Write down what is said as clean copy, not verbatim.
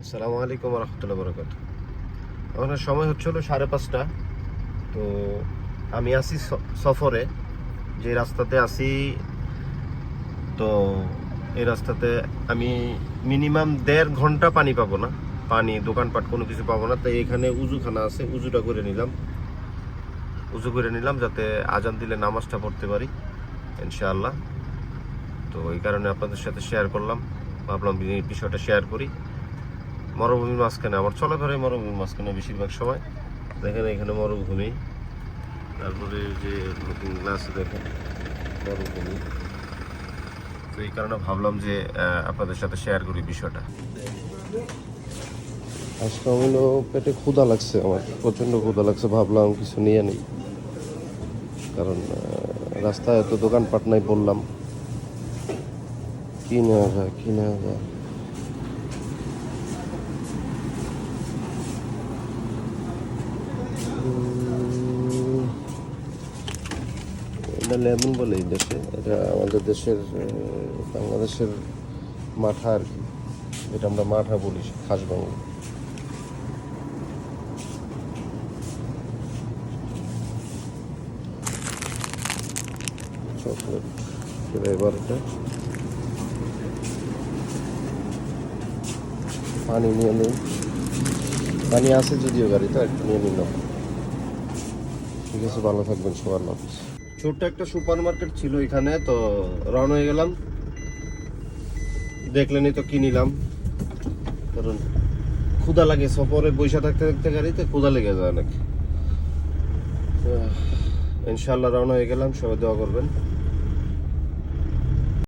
আসসালামু আলাইকুম রহমতুল্লাহ বরকাত। এখন সময় হচ্ছে হলো 5:30। তো আমি আছি সফরে, যে রাস্তাতে আছি। তো এই রাস্তাতে আমি মিনিমাম 1.5 ঘন্টা পানি পাবো না, পানি দোকানপাট কোনো কিছু পাবো না। তাই এখানে উজুখানা আছে, উজুটা করে নিলাম, উজু করে নিলাম যাতে আজান দিলে নামাজটা পড়তে পারি ইনশাআল্লাহ। তো এই কারণে আপনাদের সাথে শেয়ার করলাম, ভাবলাম এই বিষয়টা শেয়ার করি। মরুভূমির মাঝখানে আমার চলাফেরাই মরুভূমির মাঝখানে বেশিরভাগ সময়। দেখেন এখানে মরুভূমি, তারপরে যে লুকিং গ্লাস দেখেন মরুভূমি। তো এই কারণে ভাবলাম যে আপনাদের সাথে শেয়ার করি বিষয়টা। আজকে হলো পেটে ক্ষুধা লাগছে, আমার প্রচণ্ড ক্ষুধা লাগছে, ভাবলাম কিছু নিয়ে নিই। কারণ রাস্তায় তো দোকানপাট নাই, বললাম কি নেওয়া যায় কি নেওয়া যায়। এটা লেমন বলে এই দেশে, এটা আমাদের দেশের বাংলাদেশের মাঠা আর কি, এটা আমরা মাঠা বলি খাস বাংলা। চকলেট ফ্লেভারটা। পানি নিয়ে নিই, পানি আছে যদিও গাড়িতে, একটু নিয়ে নিলাম। ঠিক আছে, ভালো থাকবেন সবার। আল্লাহ হাফেজ। ছোট্ট একটা সুপার মার্কেট ছিল এখানে, তো রওনা হয়ে গেলাম। দেখলেনই তো কি নিলাম, কারণ ক্ষুধা লাগে সফরে বৈশা থাকতে থাকতে, গাড়িতে ক্ষুধা লেগে যায় নাকি। ইনশাআল্লাহ রওনা হয়ে গেলাম, সবাই দোয়া করবেন।